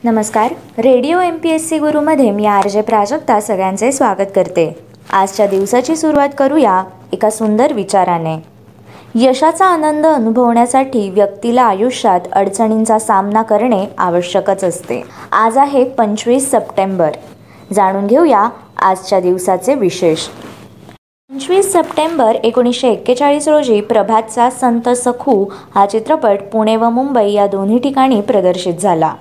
नमस्कार. Radio MPSC गुरुमध्ये मी RJ Prajakta सगळ्यांचे स्वागत करते. आजच्या दिवसाची सुरुवात करूया एका सुंदर विचाराने. यशाचा आनंद अनुभवण्यासाठी व्यक्तीला आयुष्यात अडचणींचा सामना करणे आवश्यकच असते. आज आहे 25 सप्टेंबर. जाणून घेऊया आजच्या दिवसाचे विशेष. 25 सप्टेंबर 1941 रोजी प्रभातचा संत सखू हा चित्रपट पुणे व मुंबई या दोन्ही ठिकाणी प्रदर्शित झाला.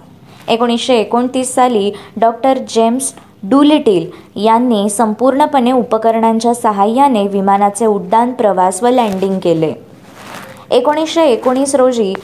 1929 साली डॉक्टर जेम्स डूलिटिल यांनी संपूर्णपणे उपकरणांच्या सहाय्याने विमानाचे उड्डाण, प्रवास व लँडिंग केले. 1919 रोजी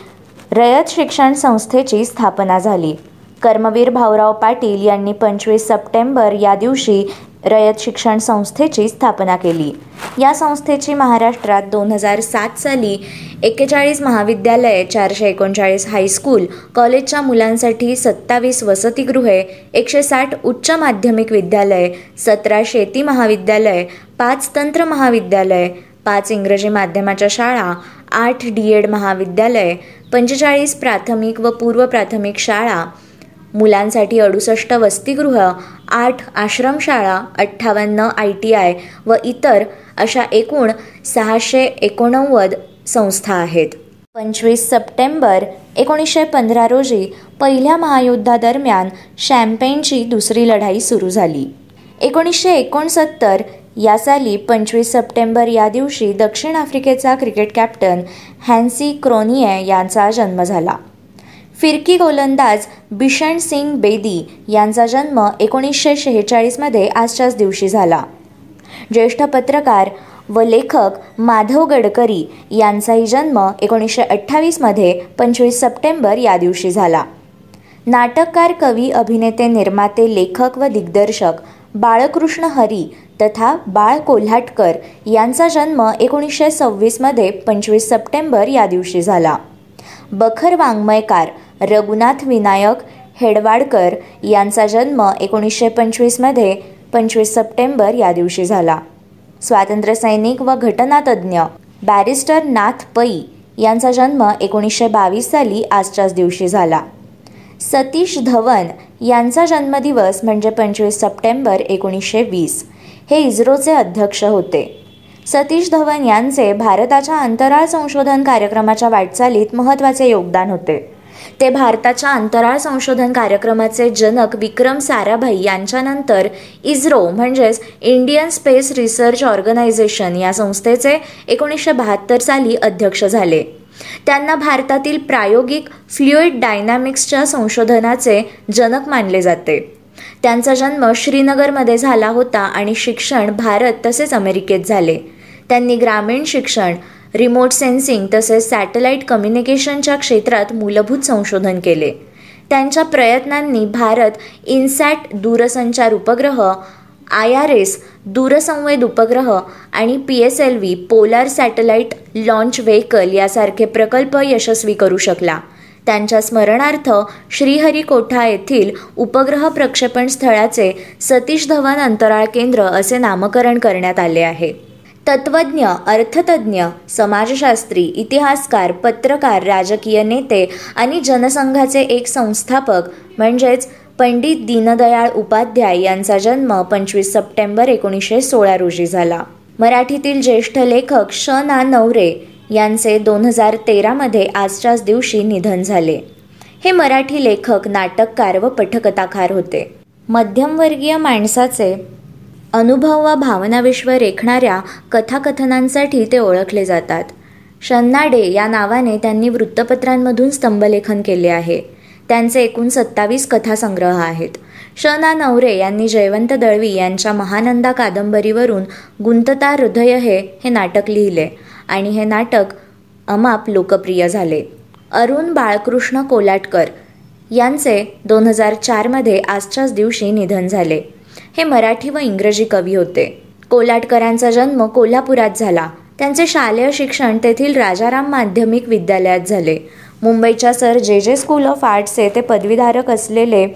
रयत शिक्षण संस्थेची स्थापना झाली. कर्मवीर भाऊराव पाटील यांनी 25 सप्टेंबर या दिवशी रयत शिक्षण संस्थेची स्थापना केली. या संस्थेची महाराष्ट्रात 2007 साली 41 महाविद्यालये, 439 हायस्कूल, कॉलेजच्या मुलांसाठी 27 वसतिगृहे, 160 उच्च माध्यमिक विद्यालये, 17 शेती महाविद्यालय, 5 तंत्र महाविद्यालय, 5 इंग्रजी माध्यमाच्या शाळा, 8 D.Ed महाविद्यालय, 45 प्राथमिक व पूर्व प्राथमिक शाळा, मुलांसाठी 68 वसतिगृह, 8 आश्रमशाळा, 58 ITI व इतर अशा एकूण 689 संस्था आहेत. 25 सप्टेंबर 1915 रोजी पहिल्या महायुद्धादरम्यान शॅम्पेनची दुसरी लढाई सुरू झाली. 1969 या साली 25 सप्टेंबर या दिवशी दक्षिण आफ्रिकेचा क्रिकेट कॅप्टन हॅन्सी क्रोनिये यांचा जन्म झाला. फिरकी गोलंदाज बिशन सिंग बेदी यांचा जन्म 1946 मध्ये आजच्याच दिवशी झाला. ज्येष्ठ पत्रकार व लेखक माधव गडकरी यांचाही जन्म 1928 मध्ये 25 सप्टेंबर या दिवशी झाला. नाटककार, कवी, अभिनेते, निर्माते, लेखक व दिग्दर्शक बाळकृष्ण हरी तथा बाळ कोल्हाटकर यांचा जन्म 1926 मध्ये 25 सप्टेंबर या दिवशी झाला. बखर वाङ्मयकार रघुनाथ विनायक हेडवाडकर यांचा जन्म 1925 मध्ये 25 सप्टेंबर या दिवशी झाला. स्वातंत्र्यसैनिक व घटनातज्ञ बॅरिस्टर नाथ पै यांचा जन्म 1922 साली आजच्याच दिवशी झाला. सतीश धवन यांचा जन्मदिवस म्हणजे 25 सप्टेंबर 1920. हे इस्रोचे अध्यक्ष होते. सतीश धवन यांचे भारताच्या अंतराळ संशोधन कार्यक्रमाच्या वाटचालीत महत्त्वाचे योगदान होते. ते भारताच्या अंतराळ संशोधन कार्यक्रमाचे जनक विक्रम साराभाई यांच्यानंतर इस्रो म्हणजेच इंडियन स्पेस रिसर्च ऑर्गनायझेशन या संस्थेचे 1972 साली अध्यक्ष झाले. त्यांना भारतातील प्रायोगिक फ्लुइड डायनॅमिक्सच्या संशोधनाचे जनक मानले जाते. त्यांचा जन्म श्रीनगरमध्ये झाला होता आणि शिक्षण भारत तसेच अमेरिकेत झाले. त्यांनी ग्रामीण शिक्षण, रिमोट सेन्सिंग तसेच सॅटेलाईट कम्युनिकेशनच्या क्षेत्रात मूलभूत संशोधन केले. त्यांच्या प्रयत्नांनी भारत इनसॅट दूरसंचार उपग्रह, IRS दूरसंवेद उपग्रह आणि PSLV polar satellite launch vehicle यासारखे प्रकल्प यशस्वी करू शकला. त्यांच्या स्मरणार्थ श्रीहरिकोटा येथील उपग्रह प्रक्षेपण स्थळाचे सतीश धवन अंतराळ केंद्र असे नामकरण करण्यात आले आहे. तत्त्वज्ञ, अर्थतज्ञ, समाजशास्त्री, इतिहासकार, पत्रकार, राजकीय नेते आणि जनसंघाचे एक संस्थापक म्हणजेच पंडित दीनदयाळ उपाध्याय यांचा जन्म 25 सप्टेंबर 1916 रोजी झाला. मराठीतील ज्येष्ठ लेखक ना. नवरे यांचे 2013 मध्ये आजच्याच दिवशी निधन झाले. हे मराठी लेखक, नाटककार व पटकथाकार होते. मध्यमवर्गीय माणसाचे अनुभव व भावनाविश्व रेखणाऱ्या कथाकथनांसाठी ते ओळखले जातात. शन्नाडे या नावाने त्यांनी वृत्तपत्रांमधून स्तंभलेखन केले आहे. त्यांचे एकूण 27 कथासंग्रह आहेत. ना. नवरे यांनी जयवंत दळवी यांच्या महानंदा कादंबरीवरून गुंतता हृदय हे नाटक लिहिले आणि हे नाटक अमाप लोकप्रिय झाले. अरुण बाळकृष्ण कोल्हाटकर यांचे 2004 मध्ये आजच्याच दिवशी निधन झाले. हे मराठी व इंग्रजी कवी होते. कोल्हाटकरांचा जन्म कोल्हापुरात झाला. त्यांचे शालेय शिक्षण तेथील राजाराम माध्यमिक विद्यालयात झाले. मुंबईच्या सर जे स्कूल ऑफ आर्ट्सचे ते पदवीधारक असलेले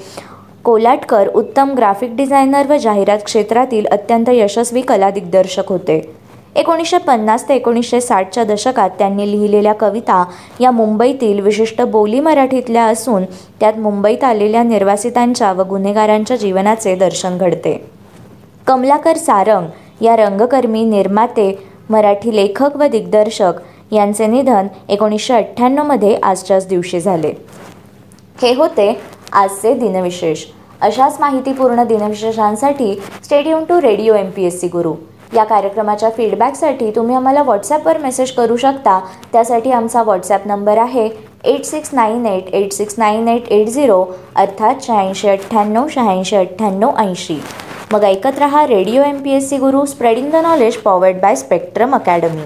कोल्हाटकर उत्तम ग्राफिक डिझायनर व जाहिरात क्षेत्रातील अत्यंत यशस्वी कला दिग्दर्शक होते. 1950 ते 1960च्या दशकात त्यांनी लिहिलेल्या कविता या मुंबईतील विशिष्ट बोली मराठीतल्या असून त्यात मुंबईत आलेल्या निर्वासितांच्या व गुन्हेगारांच्या जीवनाचे दर्शन घडते. कमलाकर सारंग या रंगकर्मी, निर्माते, मराठी लेखक व दिग्दर्शक यांचे निधन 1998 आजच्याच दिवशी झाले. हे होते आजचे दिनविशेष. अशाच माहितीपूर्ण दिनविशेषांसाठी stay tune to radio MPSC Guru. या कार्यक्रमाच्या फीडबॅकसाठी तुम्ही आम्हाला व्हॉट्सॲपवर मेसेज करू शकता. त्यासाठी आमचा व्हॉट्सॲप नंबर आहे 8698869880 अर्थात 8698869880. मग ऐकत रहा radio MPSC Guru, spreading the knowledge, powered by spectrum academy.